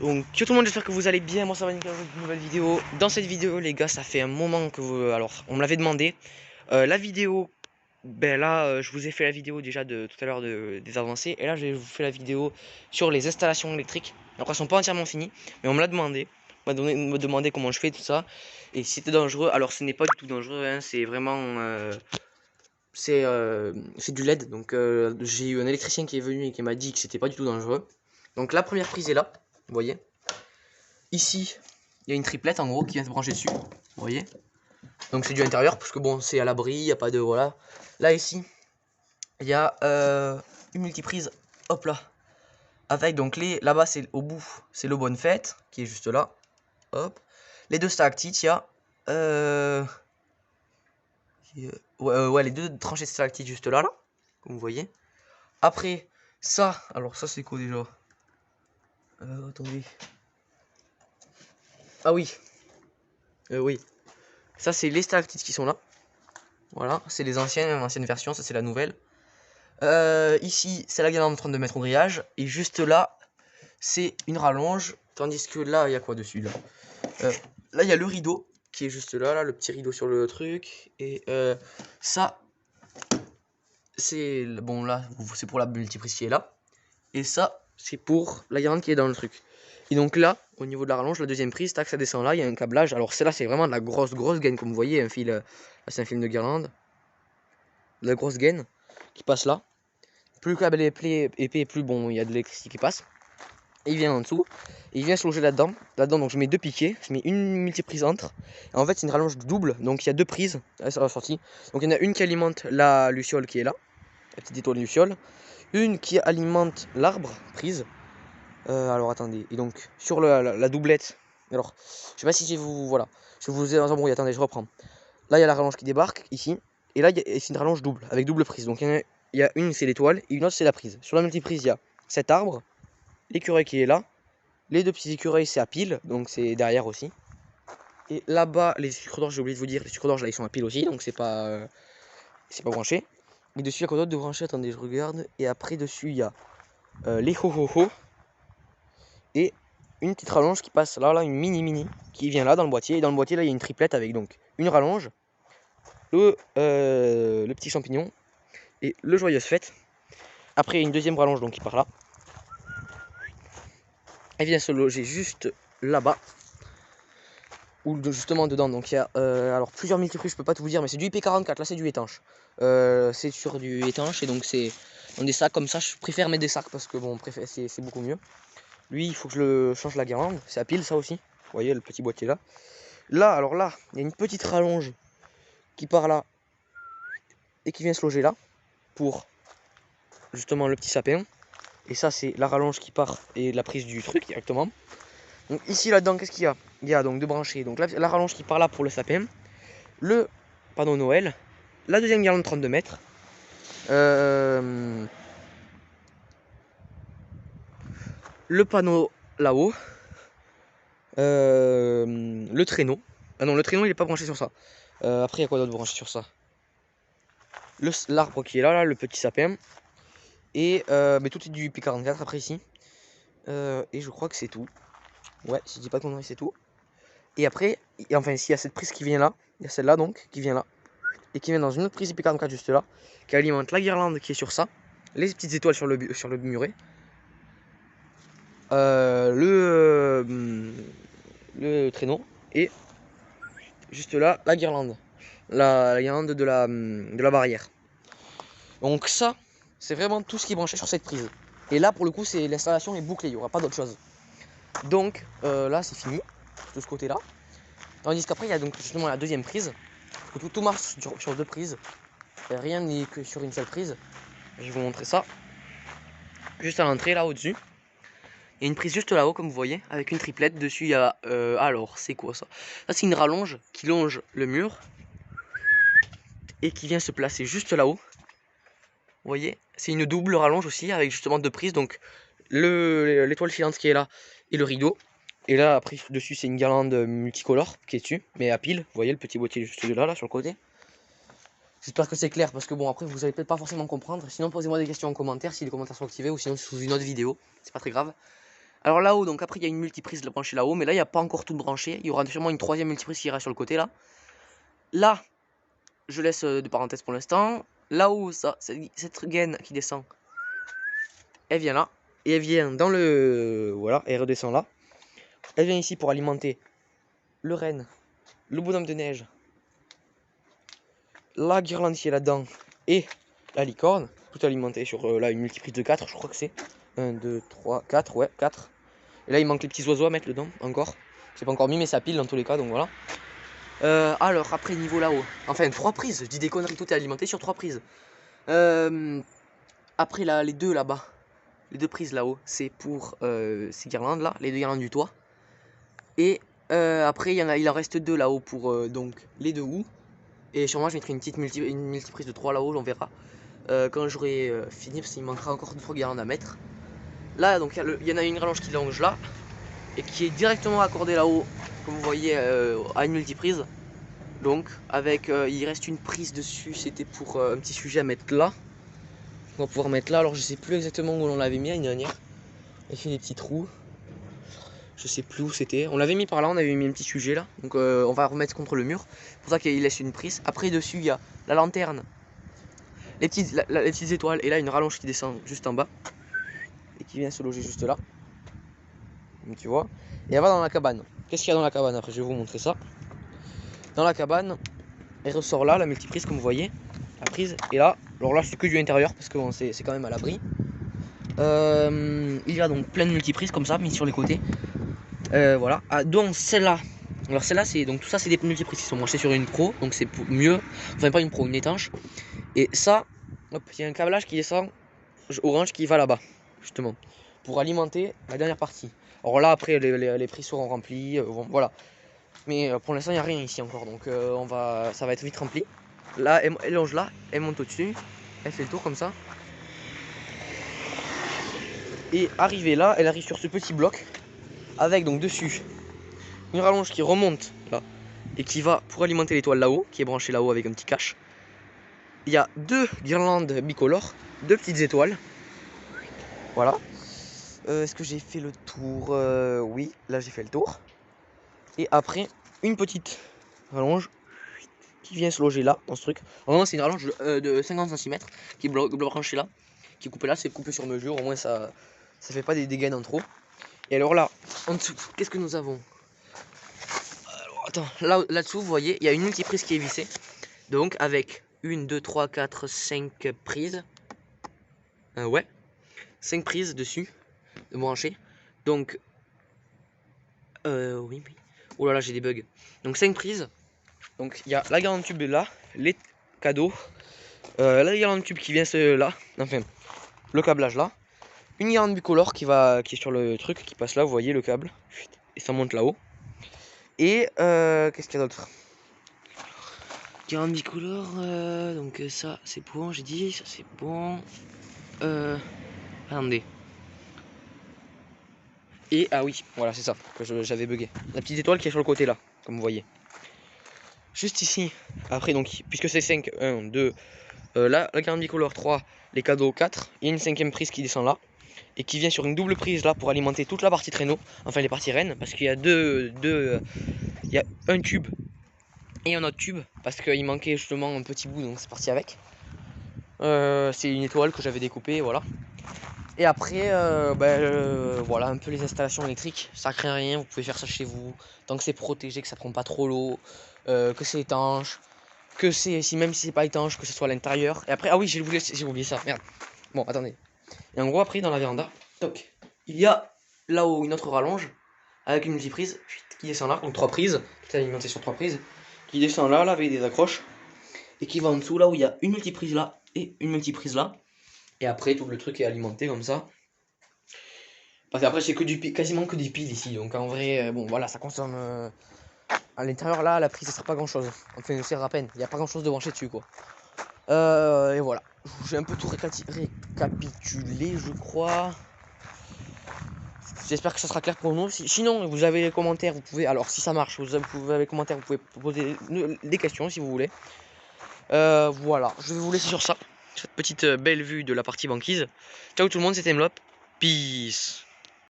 Donc yo tout le monde, j'espère que vous allez bien, moi ça va nickel, une nouvelle vidéo. Dans cette vidéo les gars, ça fait un moment que vous... Alors on me l'avait demandé. La vidéo, ben là je vous ai fait la vidéo déjà de tout à l'heure des avancées. Et là je vous fais la vidéo sur les installations électriques. Alors elles sont pas entièrement finies, mais on me l'a demandé. Me demandé comment je fais tout ça. Et si c'était dangereux, alors ce n'est pas du tout dangereux, hein, c'est vraiment... c'est du LED, donc j'ai eu un électricien qui est venu et qui m'a dit que c'était pas du tout dangereux. Donc la première prise est là, vous voyez. Ici, il y a une triplette en gros qui vient se brancher dessus. Vous voyez. Donc c'est du intérieur parce que bon, c'est à l'abri, il n'y a pas de... Voilà. Là ici, il y a une multiprise. Hop là. Avec donc les... Là-bas, c'est au bout, c'est le Bonne Fête qui est juste là. Hop. Les deux stalactites, il y a... ouais, les deux tranchées de stalactites juste là, là. Comme vous voyez. Après, ça... Alors ça, c'est quoi déjà attendez. Ah oui. Oui. Ça, c'est les stalactites qui sont là. Voilà, c'est les anciennes versions, ça c'est la nouvelle. Ici, c'est la guirlande de 32 mètres au grillage. Et juste là, c'est une rallonge. Tandis que là, il y a quoi dessus là là, il y a le rideau qui est juste là, le petit rideau sur le truc. Et ça, c'est... Bon, là, c'est pour la multiprise qui est là. Et ça, c'est pour la guirlande qui est dans le truc. Et donc là, au niveau de la rallonge, la deuxième prise, tac, ça descend là, il y a un câblage. Alors celle-là, c'est vraiment de la grosse gaine, comme vous voyez, un fil, là c'est un fil de guirlande. De la grosse gaine qui passe là. Plus le câble est épais, plus bon, il y a de l'électricité qui passe. Et il vient en dessous, et il vient se loger là-dedans. Là-dedans, donc je mets deux piquets, je mets une multiprise entre. Et en fait, c'est une rallonge double, donc il y a deux prises à la sortie. Donc il y en a une qui alimente la luciole qui est là, la petite étoile luciole. Une qui alimente l'arbre, prise. Alors attendez, et donc sur la doublette, alors je sais pas si je vous. Voilà, je vous ai embrouillé, attendez, je reprends. Là, il y a la rallonge qui débarque ici, et là, c'est une rallonge double, avec double prise. Donc il y a une, c'est l'étoile, et une autre, c'est la prise. Sur la multiprise, il y a cet arbre, l'écureuil qui est là, les deux petits écureuils, c'est à pile, donc c'est derrière aussi. Et là-bas, les sucres d'orge, j'ai oublié de vous dire, les sucres d'orge, là, ils sont à pile aussi, donc c'est pas branché. Et dessus, il y a quoi d'autre de branché? Attendez, je regarde. Et après, dessus, il y a les ho-ho-ho, et une petite rallonge qui passe là, une mini, qui vient là dans le boîtier. Et dans le boîtier, là, il y a une triplette avec donc une rallonge, le petit champignon et le joyeuse fête. Après, il y a une deuxième rallonge donc qui part là. Elle vient se loger juste là-bas. Ou justement dedans. Donc il y a alors plusieurs multiprises, je peux pas tout vous dire, mais c'est du IP44. Là, c'est du étanche. C'est sur du étanche et donc c'est dans des sacs comme ça. Je préfère mettre des sacs parce que bon, c'est beaucoup mieux. Lui, il faut que je le change la guirlande. C'est à pile ça aussi. Vous voyez le petit boîtier là. Là, alors là, il y a une petite rallonge qui part là et qui vient se loger là pour justement le petit sapin. Et ça, c'est la rallonge qui part et la prise du truc directement. Donc ici, là-dedans, qu'est-ce qu'il y a? Il y a donc deux branchés. Donc la rallonge qui part là pour le sapin. Le panneau Noël. La deuxième guirlande de 32 mètres. Le panneau là-haut. Le traîneau. Ah non, le traîneau, il n'est pas branché sur ça. Après, il y a quoi d'autre branché sur ça? L'arbre qui est là, le petit sapin. Et mais tout est du P44 après ici. Et je crois que c'est tout. Ouais, si je dis pas de conneries, c'est tout. Et après, enfin, s'il y a cette prise qui vient là, il y a celle-là donc, qui vient là. Et qui vient dans une autre prise IP44 juste là, qui alimente la guirlande qui est sur ça. Les petites étoiles sur le muret. Le traîneau. Et juste là, la guirlande. La guirlande de la barrière. Donc ça, c'est vraiment tout ce qui est branché sur cette prise. Et là, pour le coup, l'installation est bouclée, il n'y aura pas d'autre chose. Donc là, c'est fini, de ce côté-là. Tandis qu'après, il y a donc justement la deuxième prise. Tout marche sur deux prises. Rien n'est que sur une seule prise. Je vais vous montrer ça. Juste à l'entrée, là, au-dessus. Il y a une prise juste là-haut, comme vous voyez, avec une triplette. Dessus, il y a... alors, c'est quoi ça? Ça, c'est une rallonge qui longe le mur. Et qui vient se placer juste là-haut. Vous voyez, c'est une double rallonge aussi, avec justement deux prises. Donc, l'étoile filante qui est là et le rideau. Et là, après, dessus, c'est une guirlande multicolore qui est dessus, mais à pile. Vous voyez, le petit boîtier juste là, sur le côté. J'espère que c'est clair, parce que bon, après, vous allez peut-être pas forcément comprendre. Sinon, posez-moi des questions en commentaire, si les commentaires sont activés, ou sinon sous une autre vidéo. C'est pas très grave. Alors là-haut, donc après il y a une multiprise branchée là-haut, mais là il n'y a pas encore tout branché. Il y aura sûrement une troisième multiprise qui ira sur le côté là. Là, je laisse de parenthèse pour l'instant. Là-haut, cette gaine qui descend, elle vient là. Et elle vient dans le... Voilà, elle redescend là. Elle vient ici pour alimenter le renne, le bonhomme de neige, la guirlande qui est là-dedans et la licorne. Tout alimenté sur là une multiprise de 4, je crois que c'est. 1, 2, 3, 4, ouais, 4. Et là il manque les petits oiseaux à mettre dedans, encore. C'est pas encore mis mais ça pile dans tous les cas, donc voilà. Alors après niveau là-haut, enfin 3 prises, je dis des conneries, tout est alimenté sur 3 prises. Après là, les deux là-bas, les 2 prises là-haut, c'est pour ces guirlandes là, les 2 guirlandes du toit. Et après il en reste 2 là-haut pour donc les 2 houes. Et sûrement je mettrai une petite multiprise de 3 là-haut, on verra. Quand j'aurai fini, parce qu'il manquera encore 2-3 guirlandes à mettre. Là donc il y en a une rallonge qui longe là, et qui est directement accordée là-haut, comme vous voyez, à une multiprise. Donc avec il reste une prise dessus, c'était pour un petit sujet à mettre là. On va pouvoir mettre là, alors je sais plus exactement où on l'avait mis l'année dernière. Il fait des petits trous. Je sais plus où c'était. On l'avait mis par là, on avait mis un petit sujet là. Donc on va remettre contre le mur. C'est pour ça qu'il laisse une prise. Après dessus il y a la lanterne, les petites étoiles, et là une rallonge qui descend juste en bas. Et qui vient se loger juste là. Donc, tu vois. Et elle va dans la cabane. Qu'est-ce qu'il y a dans la cabane? Après je vais vous montrer ça. Dans la cabane, elle ressort là, la multiprise comme vous voyez. La prise. Et là, alors là c'est que du intérieur parce que bon, c'est quand même à l'abri. Il y a donc plein de multiprises comme ça, mis sur les côtés. Voilà. Ah, donc celle-là. Alors celle-là, c'est donc tout ça, c'est des multiprises qui sont branchées sur une pro, donc c'est mieux. Enfin pas une pro, une étanche. Et ça, hop, il y a un câblage qui descend orange qui va là-bas, justement, pour alimenter la dernière partie. Alors là, après, les prises seront remplies, voilà. Mais pour l'instant, il n'y a rien ici encore, donc ça va être vite rempli. Là, elle longe là, elle monte au-dessus, elle fait le tour comme ça. Et arrivée là, elle arrive sur ce petit bloc, avec donc dessus une rallonge qui remonte là, et qui va pour alimenter l'étoile là-haut, qui est branchée là-haut avec un petit cache. Il y a 2 guirlandes bicolores, 2 petites étoiles. Voilà. Est-ce que j'ai fait le tour? Oui, là j'ai fait le tour. Et après, une petite rallonge qui vient se loger là, dans ce truc. Vraiment, c'est une rallonge de 50 cm qui est branchée là, qui est coupée là, c'est coupé sur mesure, au moins ça fait pas des gaines en trop. Et alors là, en dessous, qu'est-ce que nous avons? Alors, attends, là-dessous, vous voyez, il y a une multiprise qui est vissée. Donc, avec 1, 2, 3, 4, 5 prises. Ouais, 5 prises dessus, de brancher. Donc, oui. Oh là là, j'ai des bugs. Donc, 5 prises. Donc, il y a la guirlande tube là, les cadeaux. La guirlande tube qui vient là, enfin, le câblage là. Une guirlande bicolore qui est sur le truc, qui passe là, vous voyez le câble. Et ça monte là-haut. Et qu'est-ce qu'il y a d'autre? Guirlande bicolore, donc ça c'est bon, j'ai dit, ça c'est bon. Attendez. Et ah oui, voilà, c'est ça que j'avais bugué. La petite étoile qui est sur le côté là, comme vous voyez. Juste ici, après donc, puisque c'est 5, 1, 2, là, la guirlande bicolore 3, les cadeaux 4, il y a une 5ème prise qui descend là. Et qui vient sur une double prise là pour alimenter toute la partie traîneau, enfin les parties rennes, parce qu'il y a il y a un tube et un autre tube, parce qu'il manquait justement un petit bout, donc c'est parti avec. C'est une étoile que j'avais découpée, voilà. Et après, voilà, un peu les installations électriques, ça craint rien, vous pouvez faire ça chez vous, tant que c'est protégé, que ça prend pas trop l'eau, que c'est étanche, que même si c'est pas étanche, que ce soit à l'intérieur. Et après, ah oui, j'ai oublié ça, merde. Bon, attendez. Et en gros, après, dans la véranda, toc, il y a là-haut une autre rallonge avec une multiprise qui descend là, donc 3 prises, tout est alimenté sur 3 prises, qui descend là avec des accroches, et qui va en dessous là où il y a une multiprise là et une multiprise là. Et après, tout le truc est alimenté comme ça. Parce qu'après, c'est quasiment que du pile ici, donc en vrai, bon voilà, ça consomme. À l'intérieur là, la prise ça sert pas grand chose. Enfin, elle sert à peine, il n'y a pas grand chose de branché dessus quoi. Et voilà, j'ai un peu tout récapitulé, je crois. J'espère que ça sera clair pour nous. Sinon, vous avez les commentaires, vous pouvez. Alors, si ça marche, vous avez les commentaires, vous pouvez poser des questions si vous voulez. Voilà, je vais vous laisser sur ça. Cette petite belle vue de la partie banquise. Ciao tout le monde, c'était Mlop. Peace.